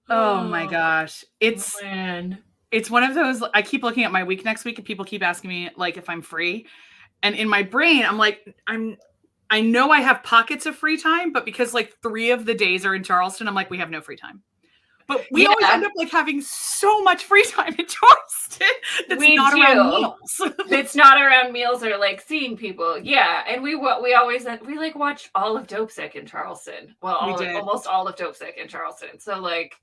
Oh my gosh. Man. It's one of those, I keep looking at my week next week and people keep asking me like if I'm free. And in my brain, I'm like, I know I have pockets of free time, but because like 3 of the days are in Charleston, I'm like, we have no free time. But we always end up like having so much free time in Charleston that's not around meals. It's not around meals or like seeing people. Yeah, and we like watched all of Dopesick in Charleston. Well, almost all of Dopesick in Charleston. So like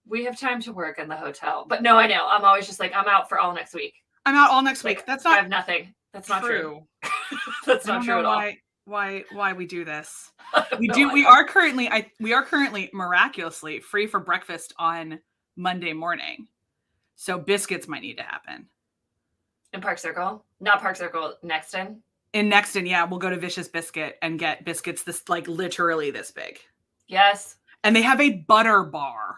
we have time to work in the hotel. But no, I know. I'm always just like I'm out for all next week. I'm out all next week. That's not. I have nothing. That's not true. That's not true at all. Why we do this? We are currently miraculously free for breakfast on Monday morning, so biscuits might need to happen in Park Circle. Not Park Circle, Nexton. In Nexton, yeah, we'll go to Vicious Biscuit and get biscuits this like literally this big. Yes, and they have a butter bar.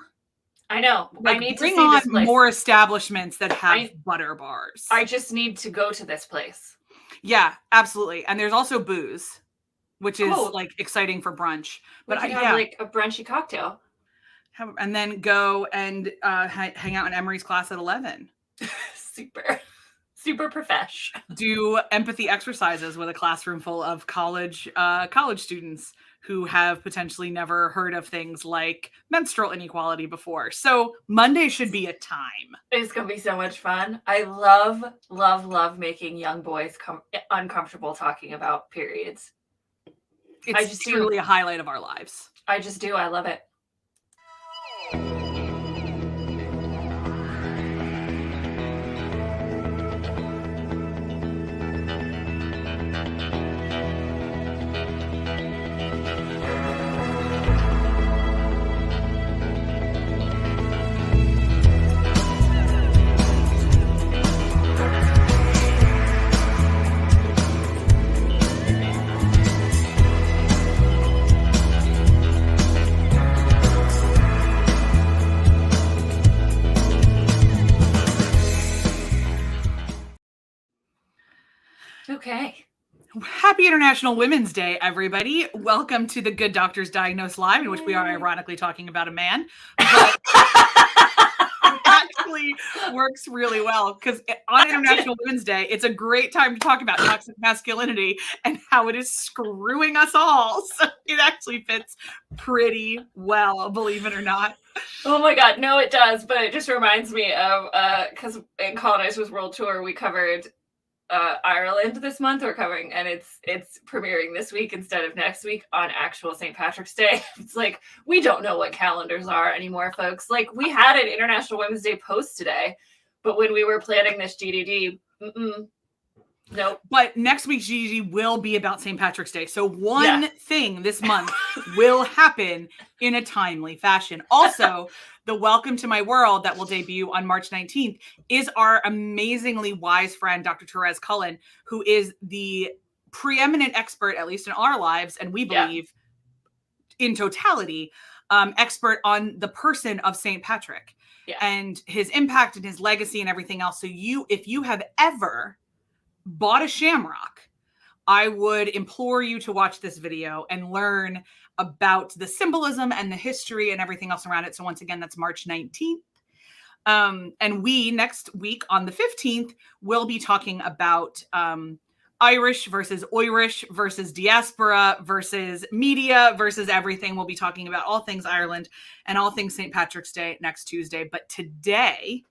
I know. Like, I need bring to see on this place. More establishments that have butter bars. I just need to go to this place. Yeah, absolutely. And there's also booze, which is like exciting for brunch. But I have like a brunchy cocktail. And then go and hang out in Emery's class at 11. Super profesh. Do empathy exercises with a classroom full of college students who have potentially never heard of things like menstrual inequality before. So Monday should be a time. It's going to be so much fun. I love making young boys uncomfortable talking about periods. It's truly a highlight of our lives. I just do. I love it. Okay. Happy International Women's Day, everybody. Welcome to the Good Doctors Diagnose Live, in which we are ironically talking about a man. But it actually works really well because on International Women's Day, it's a great time to talk about toxic masculinity and how it is screwing us all. So it actually fits pretty well, believe it or not. Oh my God, no, it does. But it just reminds me of, because in Colonizers World Tour, we covered Ireland this month. We're covering, and it's premiering this week instead of next week on actual St. Patrick's Day. It's like we don't know what calendars are anymore, folks. Like we had an International Women's Day post today, but when we were planning this GDD, nope. But next week's GDD will be about St. Patrick's Day. So one thing this month will happen in a timely fashion. Also, the Welcome to My World that will debut on March 19th is our amazingly wise friend, Dr. Therese Cullen, who is the preeminent expert, at least in our lives, and we believe in totality, expert on the person of St. Patrick and his impact and his legacy and everything else. So if you have ever bought a shamrock, I would implore you to watch this video and learn about the symbolism and the history and everything else around it. So once again, that's March 19th. And we next week on the 15th, will be talking about Irish versus Irish versus diaspora versus media versus everything. We'll be talking about all things Ireland and all things St. Patrick's Day next Tuesday. But today,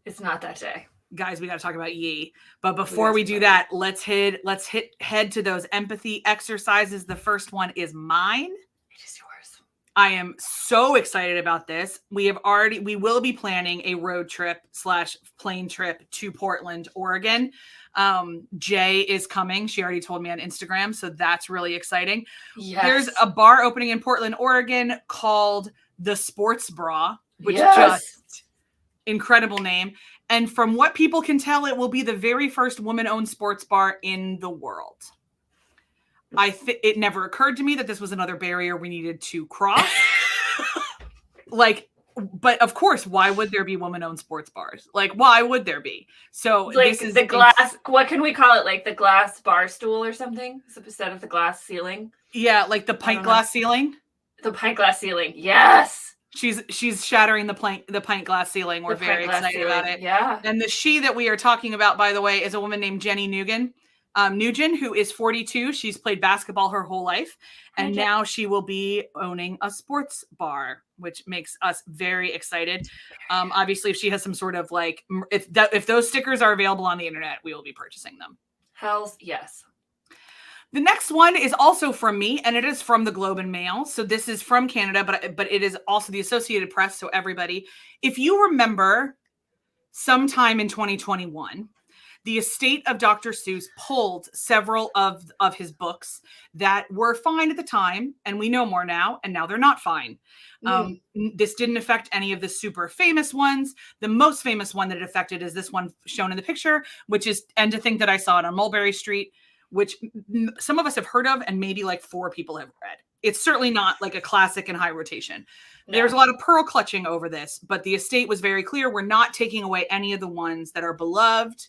it's not that day. Guys, we got to talk about ye. But before we do that, let's head to those empathy exercises. The first one is mine. It is yours. I am so excited about this. We will be planning a road trip / plane trip to Portland, Oregon. Jay is coming. She already told me on Instagram. So that's really exciting. Yes. There's a bar opening in Portland, Oregon called The Sports Bra, which is just incredible name. And from what people can tell, it will be the very first woman-owned sports bar in the world. It never occurred to me that this was another barrier we needed to cross. But of course, why would there be woman-owned sports bars? Like, why would there be? So like this is the glass. What can we call it? Like the glass bar stool or something instead of the glass ceiling? Yeah, like the pint glass ceiling. The pint glass ceiling. Yes. She's shattering the pint glass ceiling. We're very excited about it. Yeah. And the she that we are talking about, by the way, is a woman named Jenny Nugent, who is 42. She's played basketball her whole life, and now she will be owning a sports bar, which makes us very excited. Obviously, if she has some sort of like, if those stickers are available on the internet, we will be purchasing them. Hells yes. The next one is also from me, and it is from the Globe and Mail. So this is from Canada, but it is also the Associated Press. So everybody, if you remember, sometime in 2021, the estate of Dr. Seuss pulled several of his books that were fine at the time, and we know more now, and now they're not fine. This didn't affect any of the super famous ones. The most famous one that it affected is this one shown in the picture, which is And to Think That I Saw It on Mulberry Street, which some of us have heard of and maybe like 4 people have read. It's certainly not like a classic in high rotation. No. There's a lot of pearl clutching over this, but the estate was very clear. We're not taking away any of the ones that are beloved,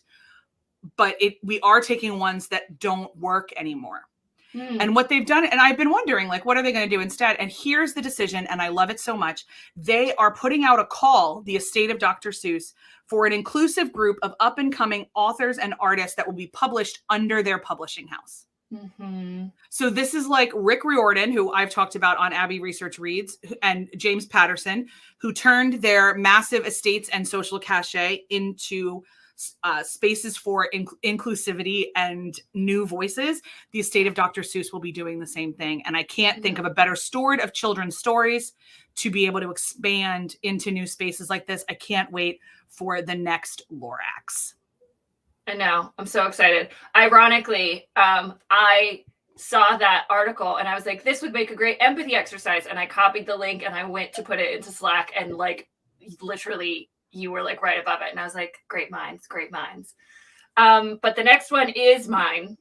but we are taking ones that don't work anymore. And what they've done, and I've been wondering, like, what are they going to do instead? And here's the decision, and I love it so much. They are putting out a call, the estate of Dr. Seuss, for an inclusive group of up-and-coming authors and artists that will be published under their publishing house. So this is like Rick Riordan, who I've talked about on Abbey Research Reads, and James Patterson, who turned their massive estates and social cachet into spaces for inclusivity and new voices. The estate of Dr. Seuss will be doing the same thing. And I can't think of a better steward of children's stories to be able to expand into new spaces like this. I can't wait for the next Lorax. I know. I'm so excited. Ironically, I saw that article and I was like, this would make a great empathy exercise. And I copied the link and I went to put it into Slack, and like literally you were like right above it. And I was like, great minds, great minds. But the next one is mine.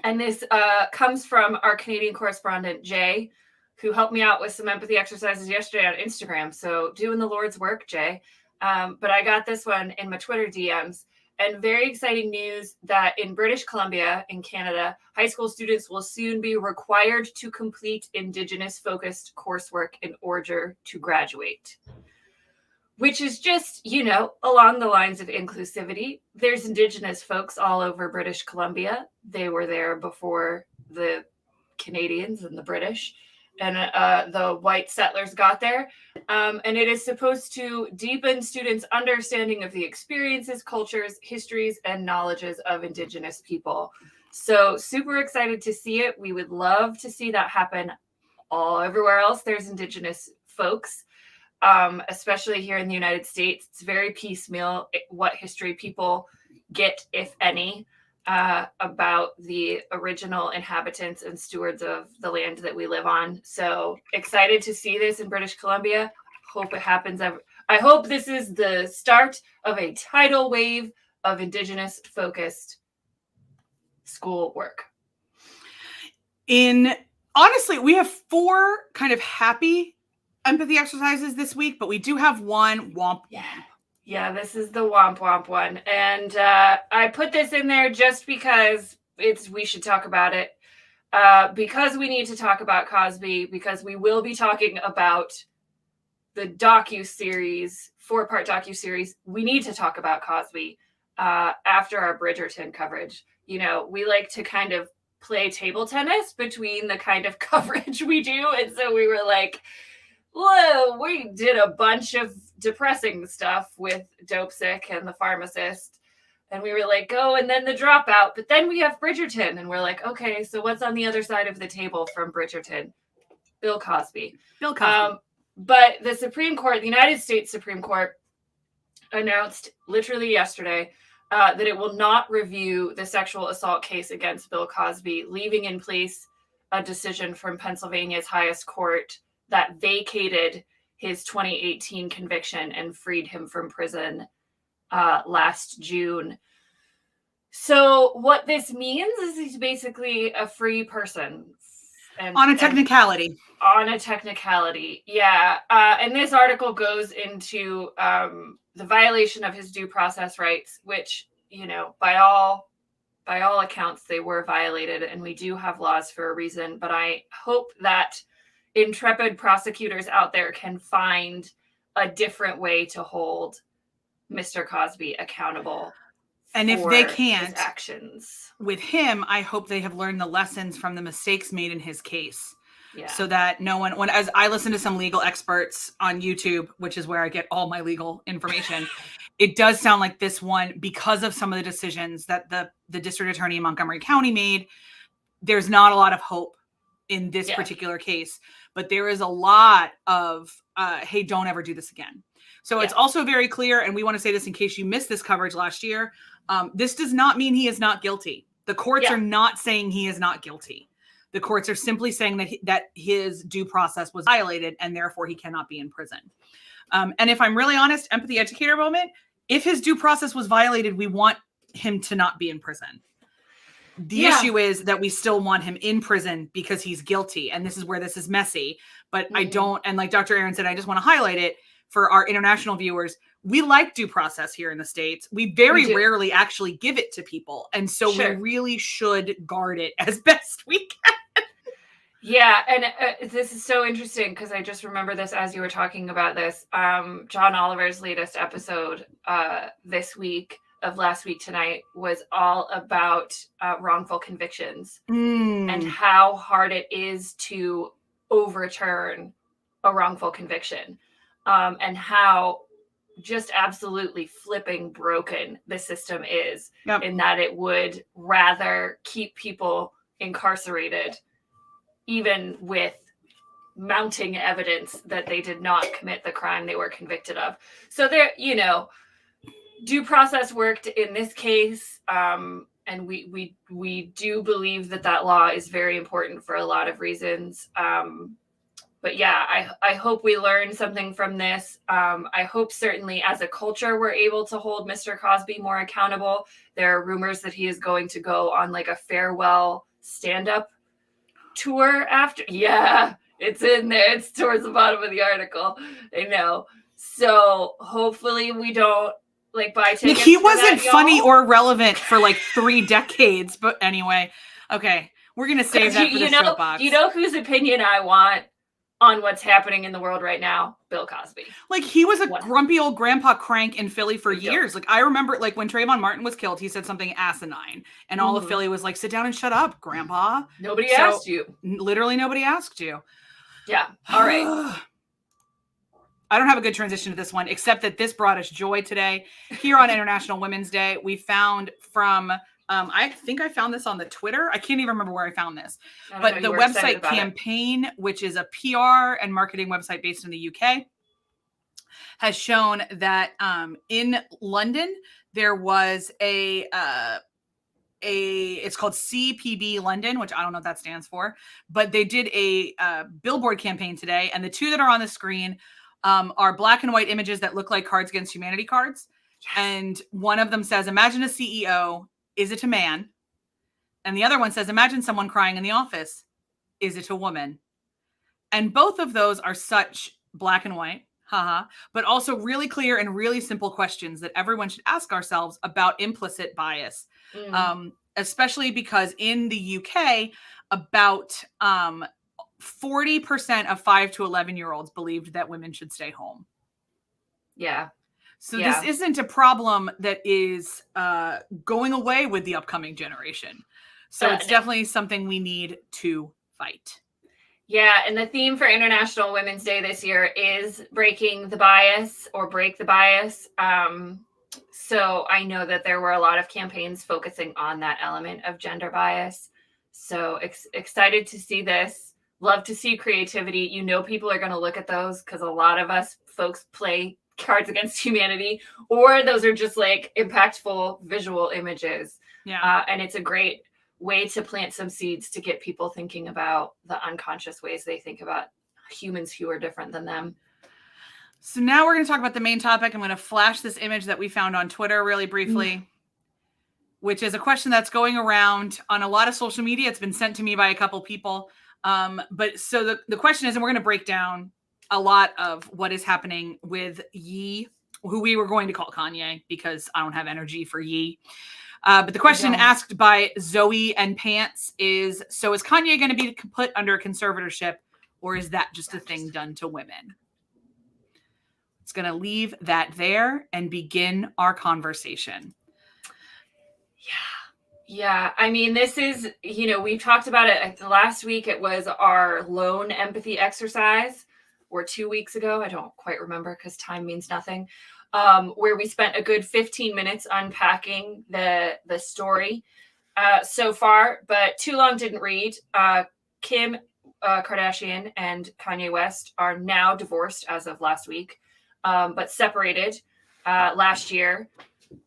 And this comes from our Canadian correspondent, Jay, who helped me out with some empathy exercises yesterday on Instagram. So doing the Lord's work, Jay. But I got this one in my Twitter DMs. And very exciting news that in British Columbia, in Canada, high school students will soon be required to complete Indigenous-focused coursework in order to graduate. Which is just, along the lines of inclusivity. There's Indigenous folks all over British Columbia. They were there before the Canadians and the British and the white settlers got there. And it is supposed to deepen students' understanding of the experiences, cultures, histories, and knowledges of Indigenous people. So super excited to see it. We would love to see that happen everywhere else. There's Indigenous folks. Especially here in the United States. It's very piecemeal what history people get, if any, about the original inhabitants and stewards of the land that we live on. So excited to see this in British Columbia. Hope it happens. I hope this is the start of a tidal wave of Indigenous-focused school work. Honestly, we have 4 kind of happy empathy exercises this week, but we do have one womp. Yeah, this is the womp womp one. And I put this in there just because we should talk about it. Because we need to talk about Cosby, because we will be talking about the docuseries, 4-part docuseries. We need to talk about Cosby after our Bridgerton coverage. We like to kind of play table tennis between the kind of coverage we do. And so we were like, whoa, we did a bunch of depressing stuff with Dope Sick and The Pharmacist. And we were like, and then The Dropout. But then we have Bridgerton. And we're like, okay, so what's on the other side of the table from Bridgerton? Bill Cosby. But the Supreme Court, the United States Supreme Court, announced literally yesterday that it will not review the sexual assault case against Bill Cosby, leaving in place a decision from Pennsylvania's highest court that vacated his 2018 conviction and freed him from prison last June. So what this means is he's basically a free person. On a technicality. Yeah. And this article goes into the violation of his due process rights, which, by all accounts, they were violated. And we do have laws for a reason. But I hope that intrepid prosecutors out there can find a different way to hold Mr. Cosby accountable. And if they can't, his actions with him, I hope they have learned the lessons from the mistakes made in his case. Yeah. So that no one, as I listen to some legal experts on YouTube, which is where I get all my legal information, it does sound like this one, because of some of the decisions that the district attorney in Montgomery County made, there's not a lot of hope in this particular case. But there is a lot of, hey, don't ever do this again. So it's also very clear, and we want to say this in case you missed this coverage last year, this does not mean he is not guilty. The courts are not saying he is not guilty. The courts are simply saying that his due process was violated and therefore he cannot be in prison. And if I'm really honest, empathy educator moment, if his due process was violated, we want him to not be in prison. The issue is that we still want him in prison because he's guilty. And this is where this is messy. But I don't, and like Dr. Aaron said, I just want to highlight it for our international viewers. We like due process here in the States. We very rarely actually give it to people. And so we really should guard it as best we can. Yeah, and this is so interesting because I just remember this as you were talking about this. John Oliver's latest episode this week of Last Week Tonight was all about wrongful convictions and how hard it is to overturn a wrongful conviction, and how just absolutely flipping broken the system is, in that it would rather keep people incarcerated even with mounting evidence that they did not commit the crime they were convicted of. So there, due process worked in this case. And we do believe that law is very important for a lot of reasons. But yeah, I hope we learn something from this. I hope certainly as a culture, we're able to hold Mr. Cosby more accountable. There are rumors that he is going to go on like a farewell stand-up tour after. Yeah, it's in there. It's towards the bottom of the article. I know. So hopefully we don't buy tickets. He wasn't funny or relevant for 3 decades. But anyway, okay, we're gonna save that for the soapbox. You know whose opinion I want on what's happening in the world right now? Bill Cosby. He was a grumpy old grandpa crank in Philly for years. I remember when Trayvon Martin was killed, he said something asinine. And all of Philly was like, sit down and shut up, grandpa. Nobody asked you. Literally nobody asked you. Yeah. All right. I don't have a good transition to this one, except that this brought us joy today. Here on International Women's Day, we found from... I think I found this on the Twitter. I can't even remember where I found this. But the website Campaign, which is a PR and marketing website based in the UK, has shown that in London, there was it's called CPB London, which I don't know what that stands for, but they did a billboard campaign today. And the two that are on the screen are black and white images that look like Cards Against Humanity cards. Yes. And one of them says, imagine a CEO. Is it a man? And the other one says, imagine someone crying in the office. Is it a woman? And both of those are such black and white, but also really clear and really simple questions that everyone should ask ourselves about implicit bias. Especially because in the UK, about 40% of 5 to 11-year-olds believed that women should stay home. Yeah. So this isn't a problem that is going away with the upcoming generation. So it's definitely something we need to fight. Yeah, and the theme for International Women's Day this year is breaking the bias or break the bias. So I know that there were a lot of campaigns focusing on that element of gender bias. So excited to see this. Love to see creativity. People are going to look at those because a lot of us folks play Cards Against Humanity, or those are just impactful visual images. Yeah. And it's a great way to plant some seeds to get people thinking about the unconscious ways they think about humans who are different than them. So now we're going to talk about the main topic. I'm going to flash this image that we found on Twitter really briefly, which is a question that's going around on a lot of social media. It's been sent to me by a couple people. But so the question is, and we're going to break down a lot of what is happening with Ye, who we were going to call Kanye because I don't have energy for Ye. But the question asked by Zoe and Pants is, so is Kanye going to be put under conservatorship or is that just a thing done to women? It's going to leave that there and begin our conversation. Yeah. I mean, this is, we talked about it last week. It was our lone empathy exercise, or 2 weeks ago. I don't quite remember because time means nothing. Where we spent a good 15 minutes unpacking the story so far, but too long didn't read. Kim Kardashian and Kanye West are now divorced as of last week, but separated last year.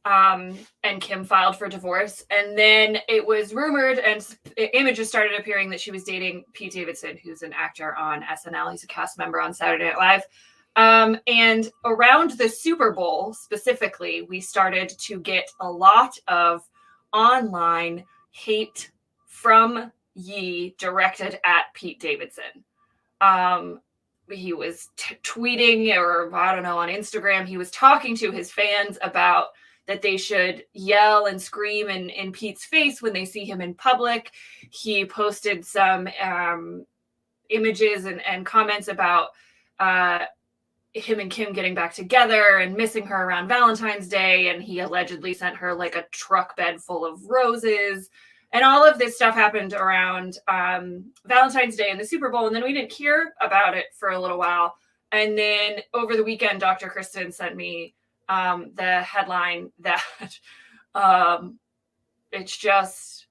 And Kim filed for divorce. And then it was rumored and images started appearing that she was dating Pete Davidson, who's an actor on SNL. He's a cast member on Saturday Night Live. And around the Super Bowl specifically, we started to get a lot of online hate from Ye directed at Pete Davidson. He was tweeting, or I don't know, on Instagram, he was talking to his fans about that they should yell and scream in Pete's face when they see him in public. He posted some images and comments about him and Kim getting back together and missing her around Valentine's Day. And he allegedly sent her like a truck bed full of roses. And all of this stuff happened around Valentine's Day and the Super Bowl. And then we didn't hear about it for a little while. And then over the weekend, Dr. Kristen sent me the headline that it's just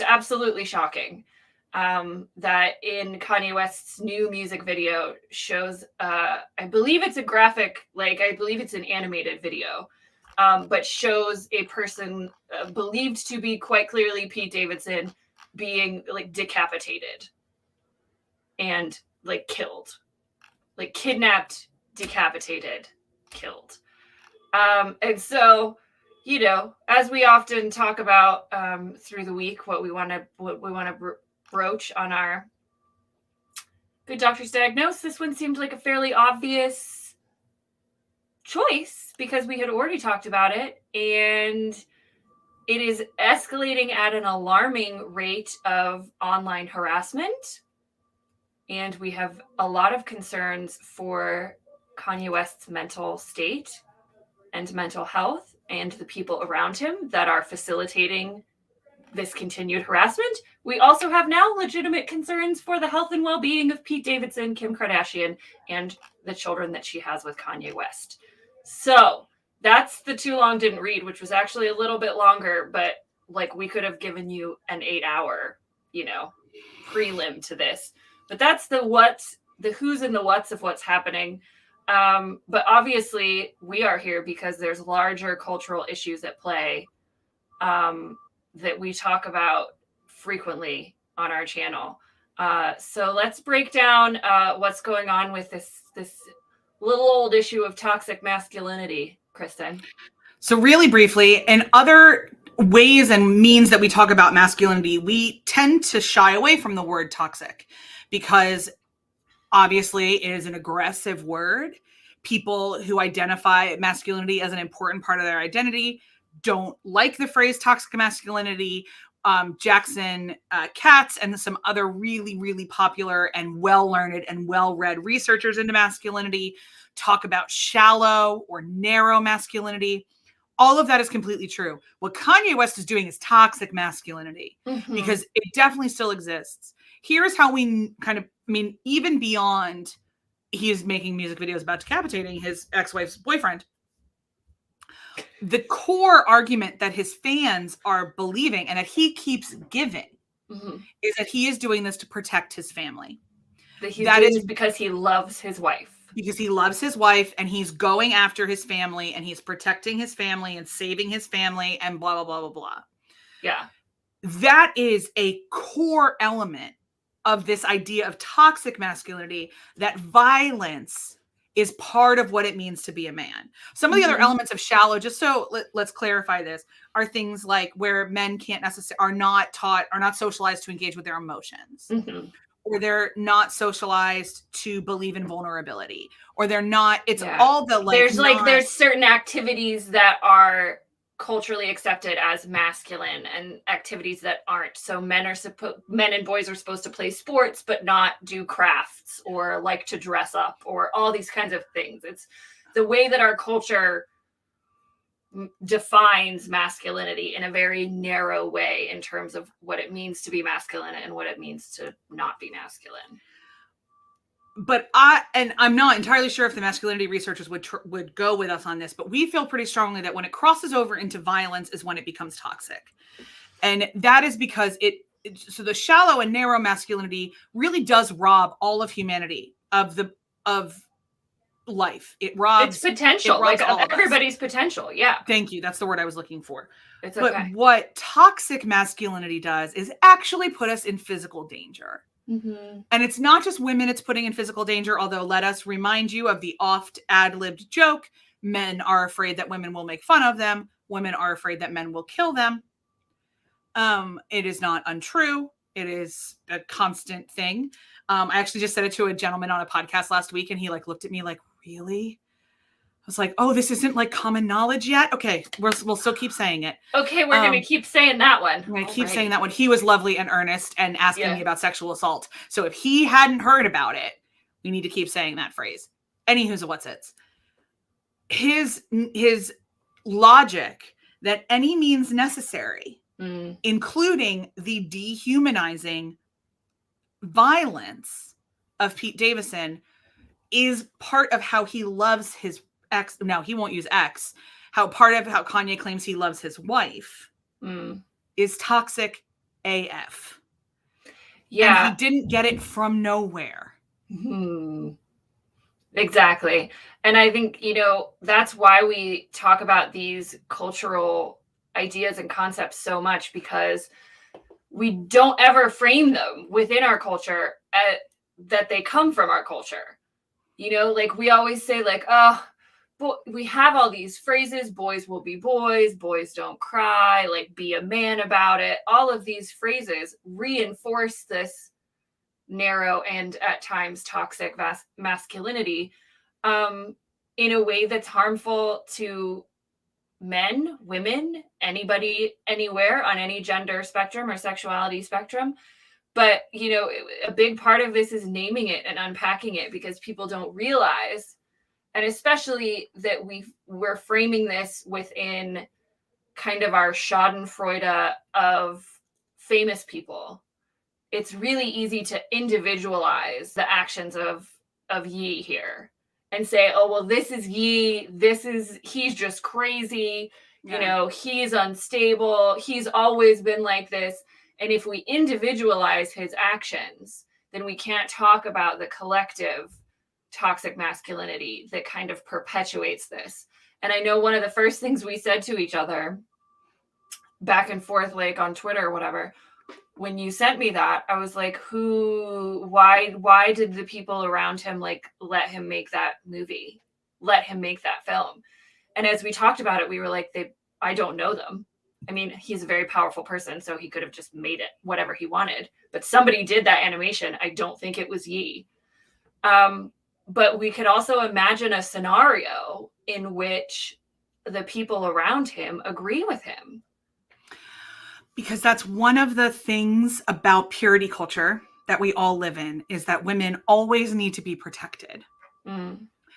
absolutely shocking that in Kanye West's new music video shows, I believe it's a graphic, I believe it's an animated video, but shows a person believed to be quite clearly Pete Davidson being decapitated and killed, kidnapped, decapitated, killed. And so, as we often talk about through the week, what we want to broach on our Good Doctor's Diagnose, this one seemed like a fairly obvious choice because we had already talked about it, and it is escalating at an alarming rate of online harassment. And we have a lot of concerns for Kanye West's mental state and mental health and the people around him that are facilitating this continued harassment. We also have now legitimate concerns for the health and well-being of Pete Davidson, Kim Kardashian, and the children that she has with Kanye West. So that's the Too Long Didn't Read, which was actually a little bit longer, but we could have given you an 8-hour, prelim to this. But that's the who's and the what's of what's happening. But obviously we are here because there's larger cultural issues at play that we talk about frequently on our channel. So let's break down what's going on with this little old issue of toxic masculinity, Kristen. So really briefly, in other ways and means that we talk about masculinity, we tend to shy away from the word toxic because obviously it is an aggressive word. People who identify masculinity as an important part of their identity don't like the phrase toxic masculinity. Jackson Katz and some other really, really popular and well-learned and well-read researchers into masculinity talk about shallow or narrow masculinity. All of that is completely true. What Kanye West is doing is toxic masculinity because it definitely still exists. Here's how we even beyond he is making music videos about decapitating his ex-wife's boyfriend. The core argument that his fans are believing and that he keeps giving is that he is doing this to protect his family. That is because he loves his wife. Because he loves his wife and he's going after his family and he's protecting his family and saving his family and blah, blah, blah, blah, blah. Yeah. That is a core element of this idea of toxic masculinity, that violence is part of what it means to be a man. Some of the other elements of shallow, just so let's clarify this, are things like where men are not taught, are not socialized to engage with their emotions. Or they're not socialized to believe in vulnerability, or they're not, all the there's certain activities that are culturally accepted as masculine and activities that aren't. So men and boys are supposed to play sports, but not do crafts or like to dress up or all these kinds of things. It's the way that our culture defines masculinity in a very narrow way in terms of what it means to be masculine and what it means to not be masculine. But I'm not entirely sure if the masculinity researchers would go with us on this, but we feel pretty strongly that when it crosses over into violence is when it becomes toxic. And that is because so the shallow and narrow masculinity really does rob all of humanity of life. It robs its potential, like of everybody's potential. Yeah. Thank you. That's the word I was looking for. It's okay. But what toxic masculinity does is actually put us in physical danger. Mm-hmm. And it's not just women it's putting in physical danger, although let us remind you of the oft ad-libbed joke, men are afraid that women will make fun of them, women are afraid that men will kill them. It is not untrue. It is a constant thing. I actually just said it to a gentleman on a podcast last week, and he looked at me like, really? I was like, oh, this isn't common knowledge yet? Okay, we'll still keep saying it. Okay, we're going to keep saying that one. I'm going to keep saying that one. He was lovely and earnest and asking me about sexual assault. So if he hadn't heard about it, we need to keep saying that phrase. Anywho's what's it's. His logic that any means necessary, including the dehumanizing violence of Pete Davidson, is part of how he loves his ex. Now he won't use ex. Part of how Kanye claims he loves his wife is toxic AF. Yeah. And he didn't get it from nowhere. Exactly. And I think, that's why we talk about these cultural ideas and concepts so much, because we don't ever frame them within our culture that they come from our culture. We always say we have all these phrases, boys will be boys don't cry, be a man about it. All of these phrases reinforce this narrow and at times toxic masculinity in a way that's harmful to men, women, anybody, anywhere on any gender spectrum or sexuality spectrum. But, a big part of this is naming it and unpacking it, because people don't realize, and especially that we're framing this within kind of our schadenfreude of famous people. It's really easy to individualize the actions of Ye here and say, oh, well, this is Ye. He's just crazy. Yeah. He's unstable. He's always been like this. And if we individualize his actions, then we can't talk about the collective toxic masculinity that kind of perpetuates this. And I know one of the first things we said to each other back and forth, on Twitter or whatever, when you sent me that, I was like, why did the people around him let him make that movie, let him make that film? And as we talked about it, we were like, I don't know them. I mean, he's a very powerful person, so he could have just made it whatever he wanted. But somebody did that animation. I don't think it was Ye. But we could also imagine a scenario in which the people around him agree with him. Because that's one of the things about purity culture that we all live in, is that women always need to be protected.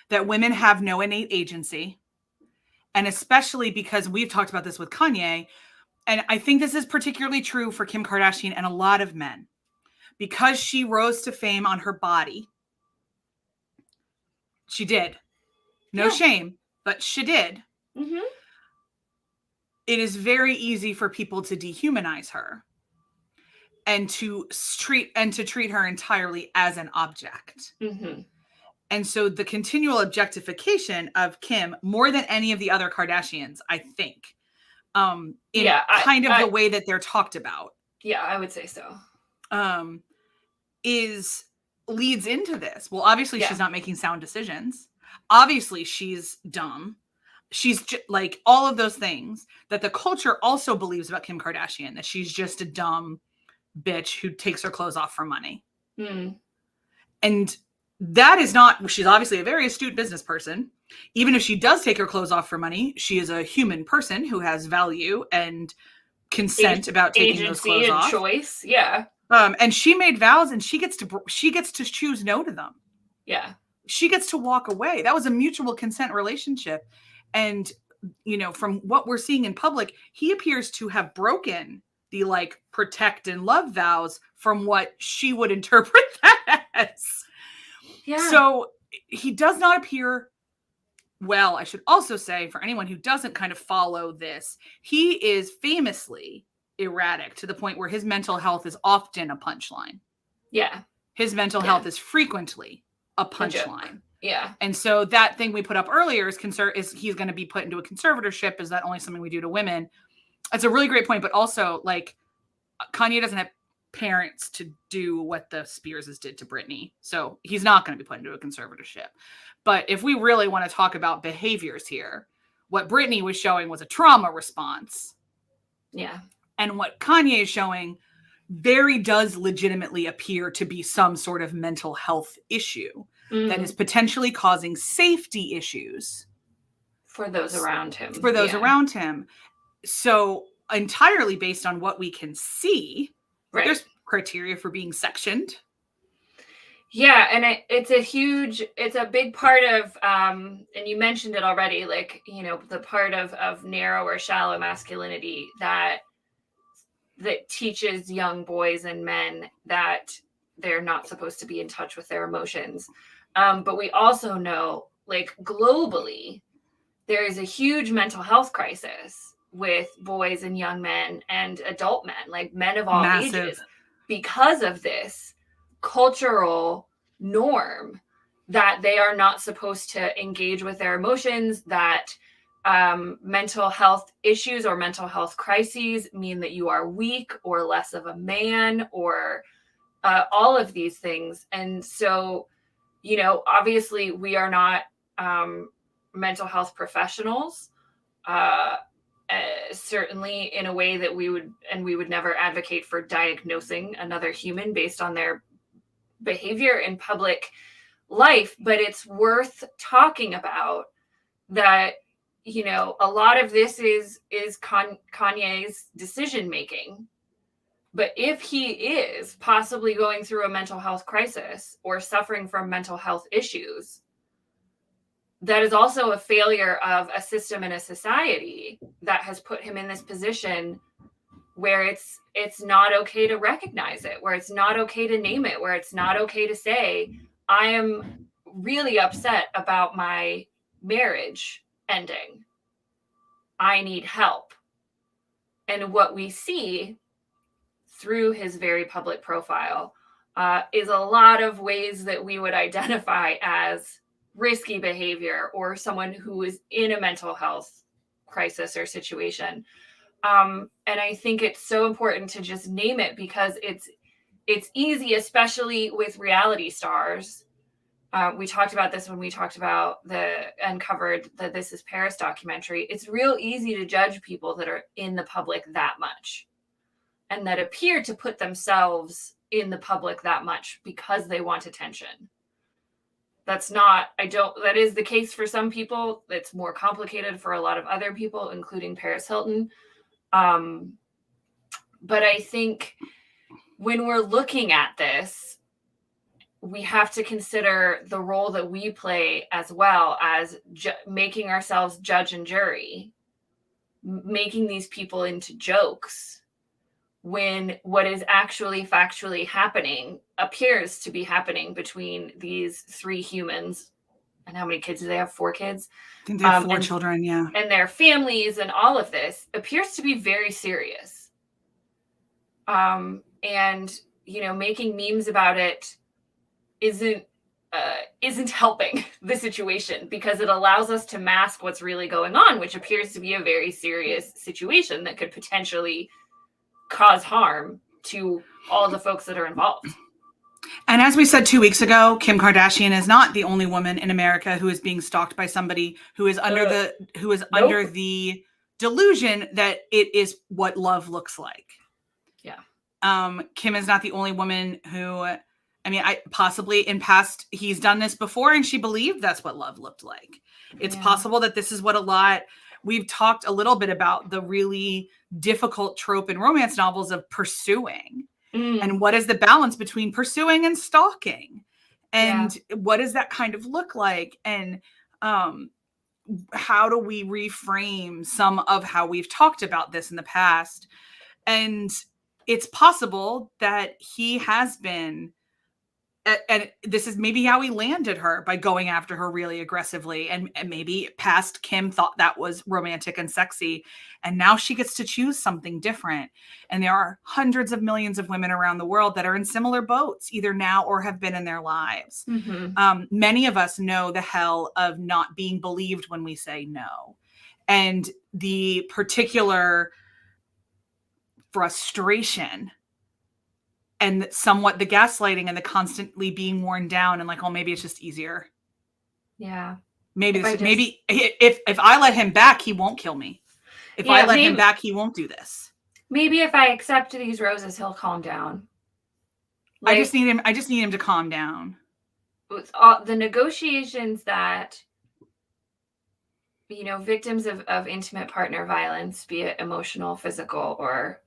That women have no innate agency. And especially because we've talked about this with Kanye, and I think this is particularly true for Kim Kardashian and a lot of men, because she rose to fame on her body. She did. No shame, but she did. Mm-hmm. It is very easy for people to dehumanize her and to treat her entirely as an object. Mm-hmm. And so the continual objectification of Kim, more than any of the other Kardashians, I think, the way that they're talked about. Yeah, I would say so. Leads into this. Well, obviously she's not making sound decisions. Obviously she's dumb. She's all of those things that the culture also believes about Kim Kardashian, that she's just a dumb bitch who takes her clothes off for money. And that is not, she's obviously a very astute business person. Even if she does take her clothes off for money, she is a human person who has value and consent about taking those clothes off. Choice. Yeah. And she made vows, and she gets to choose no to them. Yeah. She gets to walk away. That was a mutual consent relationship. And, you know, from what we're seeing in public, he appears to have broken the like protect and love vows from what she would interpret that as. Yeah. So he does not appear well. I should also say, for anyone who doesn't kind of follow this, he is famously erratic to the point where his mental health is often a punchline. Yeah. His mental health is frequently a punchline. Yeah. And so that thing we put up earlier is he's going to be put into a conservatorship. Is that only something we do to women? It's a really great point, but also like Kanye doesn't have parents to do what the Spearses did to Britney. So he's not going to be put into a conservatorship. But if we really want to talk about behaviors here, what Britney was showing was a trauma response. Yeah. And what Kanye is showing very does legitimately appear to be some sort of mental health issue that is potentially causing safety issues for those around him. Around him. So entirely based on what we can see, there's criteria for being sectioned. Yeah, and it's a big part of, and you mentioned it already, like, you know, the part of narrow or shallow masculinity that teaches young boys and men that they're not supposed to be in touch with their emotions. But we also know, like, globally, there is a huge mental health crisis with boys and young men and adult men, like men of all ages, because of this cultural norm that they are not supposed to engage with their emotions, that mental health issues or mental health crises mean that you are weak or less of a man, or all of these things. And so, you know, obviously we are not mental health professionals, certainly in a way that we would never advocate for diagnosing another human based on their behavior in public life. But it's worth talking about that, you know, a lot of this is Kanye's decision making. But if he is possibly going through a mental health crisis or suffering from mental health issues, that is also a failure of a system and a society that has put him in this position where it's not okay to recognize it, where it's not okay to name it, where it's not okay to say, I am really upset about my marriage ending. I need help. And what we see through his very public profile is a lot of ways that we would identify as risky behavior or someone who is in a mental health crisis or situation. And I think it's so important to just name it, because it's easy, especially with reality stars. We talked about this when we talked about uncovered the This Is Paris documentary. It's real easy to judge people that are in the public that much and that appear to put themselves in the public that much because they want attention. That is the case for some people. It's more complicated for a lot of other people, including Paris Hilton. But I think when we're looking at this, we have to consider the role that we play as well as making ourselves judge and jury, making these people into jokes, when what is actually factually happening appears to be happening between these three humans. And how many kids do they have? 4 kids? I think they have 4 children, yeah. And their families, and all of this appears to be very serious. And, you know, making memes about it isn't helping the situation, because it allows us to mask what's really going on, which appears to be a very serious situation that could potentially cause harm to all the folks that are involved. And as we said 2 weeks ago, Kim Kardashian is not the only woman in America who is being stalked by somebody who is under the delusion that it is what love looks like. Yeah. Kim is not the only woman who, I mean, possibly in past, he's done this before and she believed that's what love looked like. It's possible that this is what we've talked a little bit about the really difficult trope in romance novels of pursuing. And what is the balance between pursuing and stalking? And what does that kind of look like? And how do we reframe some of how we've talked about this in the past? And it's possible that he has been, and this is maybe how he landed her, by going after her really aggressively. And maybe past Kim thought that was romantic and sexy. And now she gets to choose something different. And there are hundreds of millions of women around the world that are in similar boats, either now or have been in their lives. Many of us know the hell of not being believed when we say no. And the particular frustration and somewhat the gaslighting and the constantly being worn down and like, oh, maybe it's just easier. Yeah. Maybe if I let him back, he won't kill me. If I let him back, he won't do this. Maybe if I accept these roses, he'll calm down. Like, I just need him to calm down. With all the negotiations that, victims of intimate partner violence, be it emotional, physical, or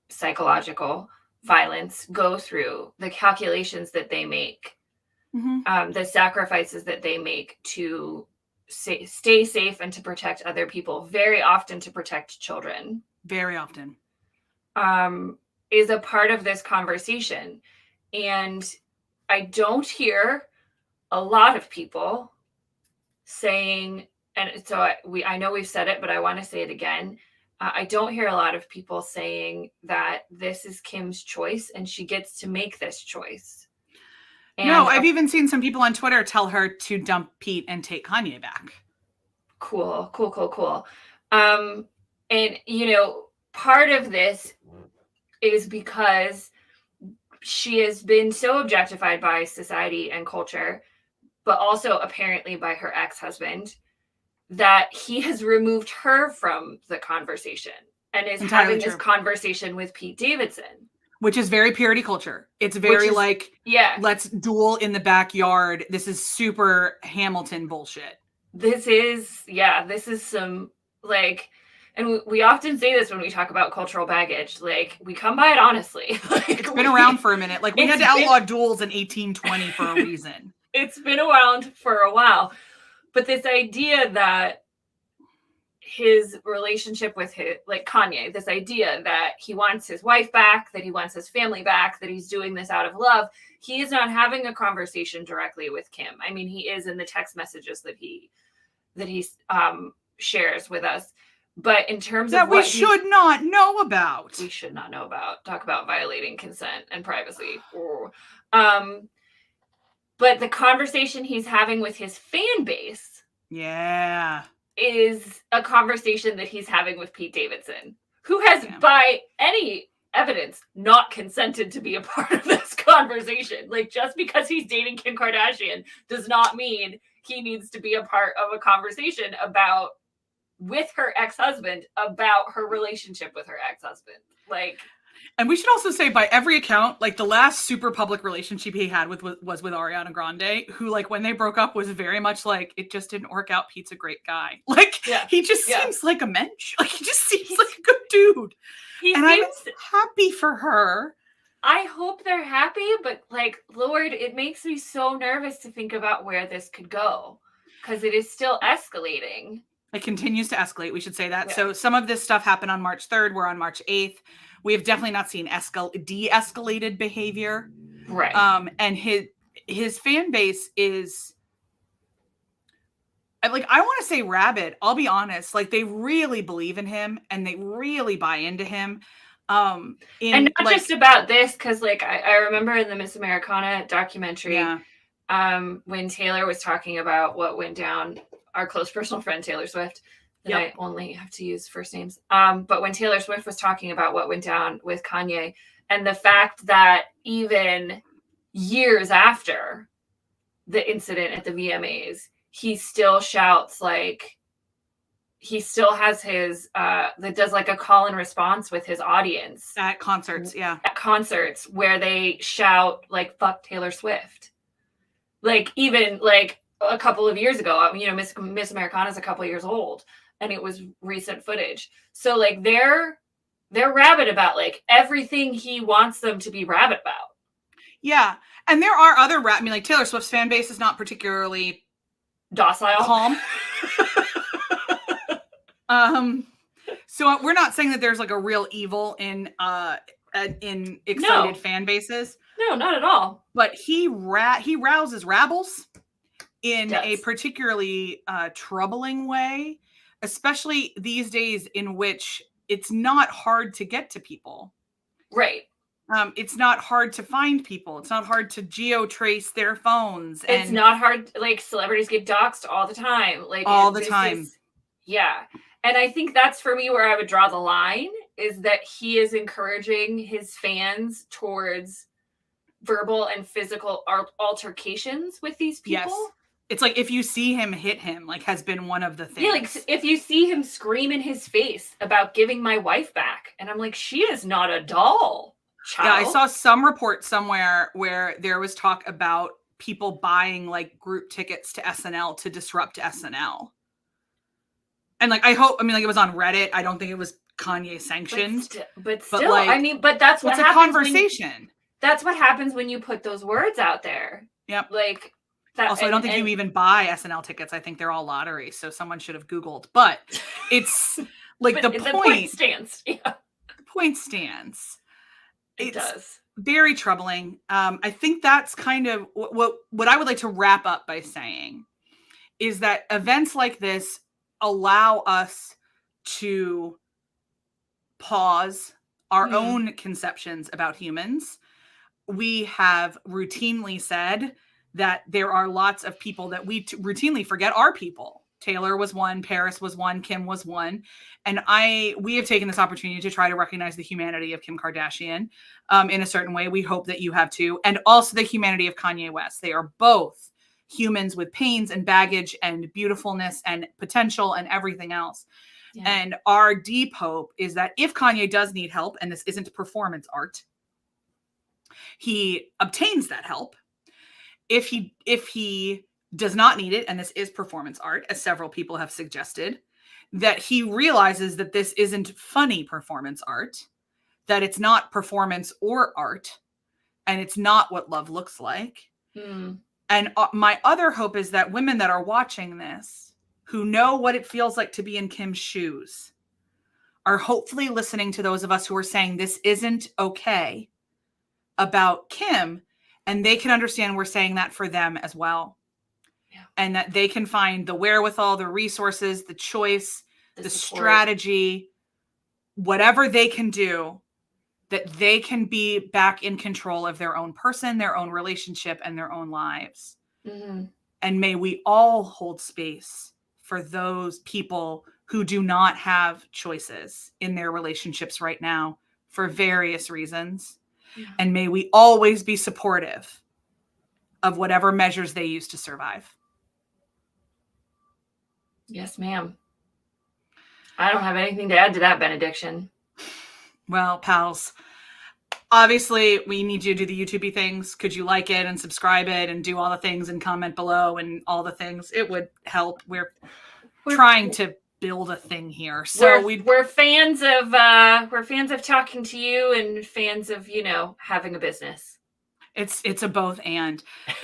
psychological violence, go through, the calculations that they make, the sacrifices that they make to stay safe and to protect other people, very often to protect children, very often, is a part of this conversation. And I don't hear a lot of people saying, and so I know we've said it, but I want to say it again. I don't hear a lot of people saying that this is Kim's choice and she gets to make this choice. And no, I've even seen some people on Twitter tell her to dump Pete and take Kanye back. Cool. And, part of this is because she has been so objectified by society and culture, but also apparently by her ex-husband, that he has removed her from the conversation and is having this conversation with Pete Davidson. Which is very purity culture. It's very let's duel in the backyard. This is super Hamilton bullshit. This is some, like, and we often say this when we talk about cultural baggage, like, we come by it honestly. Like, it's been around for a minute. Like, we had to outlaw duels in 1820 for a reason. It's been around for a while. But this idea that his relationship with Kanye, this idea that he wants his wife back, that he wants his family back, that he's doing this out of love, he is not having a conversation directly with Kim. I mean, he is in the text messages that he shares with us. But in terms of we should not know about. We should not know about. Talk about violating consent and privacy. But the conversation he's having with his fan base is a conversation that he's having with Pete Davidson, who has, by any evidence, not consented to be a part of this conversation. Like, just because he's dating Kim Kardashian does not mean he needs to be a part of a conversation with her ex-husband about her relationship with her ex-husband. Like, and we should also say, by every account, like, the last super public relationship he had was with Ariana Grande, who, like, when they broke up was very much like, it just didn't work out. Pete's a great guy. Like, he just seems like a mensch. Like, he just seems like a good dude. I'm happy for her. I hope they're happy, but, like, Lord, it makes me so nervous to think about where this could go, because it is still escalating. It continues to escalate. We should say that. Yeah. So some of this stuff happened on March 3rd. We're on March 8th. We have definitely not seen de-escalated behavior. Right. And his fan base is, like, I want to say rabid. I'll be honest. Like, they really believe in him and they really buy into him. And not just about this, because, like, I remember in the Miss Americana documentary, when Taylor was talking about what went down, our close personal friend Taylor Swift, that I only have to use first names. But when Taylor Swift was talking about what went down with Kanye, and the fact that even years after the incident at the VMAs, he still shouts, like, he still has his that does like a call and response with his audience at concerts. Yeah, at concerts where they shout like "fuck Taylor Swift." Like even like a couple of years ago, you know, Miss Americana is a couple of years old, and it was recent footage. So like they're rabid about like everything he wants them to be rabid about. Yeah, and there are other I mean, like Taylor Swift's fan base is not particularly docile, calm. So we're not saying that there's like a real evil in excited fan bases. No, not at all. But he rouses rabbles in a particularly troubling way, especially these days in which it's not hard to get to people. Right. It's not hard to find people. It's not hard to geotrace their phones. It's not hard. Like celebrities get doxxed all the time. Like all the time. Yeah. And I think that's for me where I would draw the line, is that he is encouraging his fans towards verbal and physical altercations with these people. Yes. It's like if you see him hit him, like has been one of the things. Yeah, like if you see him scream in his face about giving my wife back, and I'm like, she is not a doll, child. Yeah, I saw some report somewhere where there was talk about people buying like group tickets to SNL to disrupt SNL. And like, I mean, it was on Reddit. I don't think it was Kanye sanctioned. But still, like, I mean, but that's what happens. It's a conversation. That's what happens when you put those words out there. Yep. Like that. Also, I don't think you even buy SNL tickets. I think they're all lottery. So someone should have Googled. But it's like the point stands. Yeah. The point stands. It does. Very troubling. I think that's kind of what I would like to wrap up by saying is that events like this allow us to pause our own conceptions about humans. We have routinely said that there are lots of people that we routinely forget are people. Taylor was one, Paris was one, Kim was one. And we have taken this opportunity to try to recognize the humanity of Kim Kardashian in a certain way. We hope that you have too. And also the humanity of Kanye West. They are both humans with pains and baggage and beautifulness and potential and everything else. Yeah. And our deep hope is that if Kanye does need help, and this isn't performance art, he obtains that help. If he does not need it, and this is performance art, as several people have suggested, that he realizes that this isn't funny performance art, that it's not performance or art, and it's not what love looks like. And my other hope is that women that are watching this, who know what it feels like to be in Kim's shoes, are hopefully listening to those of us who are saying this isn't okay about Kim, and they can understand we're saying that for them as well. Yeah. And that they can find the wherewithal, the resources, the choice, the strategy, whatever they can do, that they can be back in control of their own person, their own relationship, and their own lives. Mm-hmm. And may we all hold space for those people who do not have choices in their relationships right now for various reasons. Yeah. And may we always be supportive of whatever measures they use to survive. Yes, ma'am. I don't have anything to add to that benediction. Well, pals, obviously we need you to do the YouTube-y things. Could you like it and subscribe it and do all the things and comment below and all the things? It would help. We're trying to build a thing here. So we're fans of talking to you and fans of, having a business. It's a both and.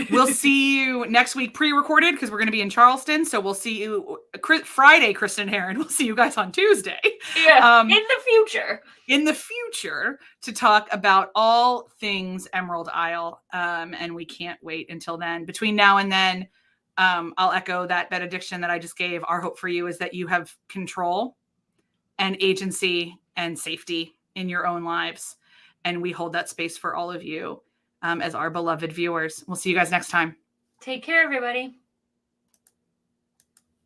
We'll see you next week pre-recorded because we're going to be in Charleston. So we'll see you Friday, Kristen and Aaron. We'll see you guys on Tuesday. Yeah, in the future. In the future to talk about all things Emerald Isle. And we can't wait until then. Between now and then, I'll echo that benediction that I just gave. Our hope for you is that you have control and agency and safety in your own lives. And we hold that space for all of you. As our beloved viewers. We'll see you guys next time. Take care, everybody.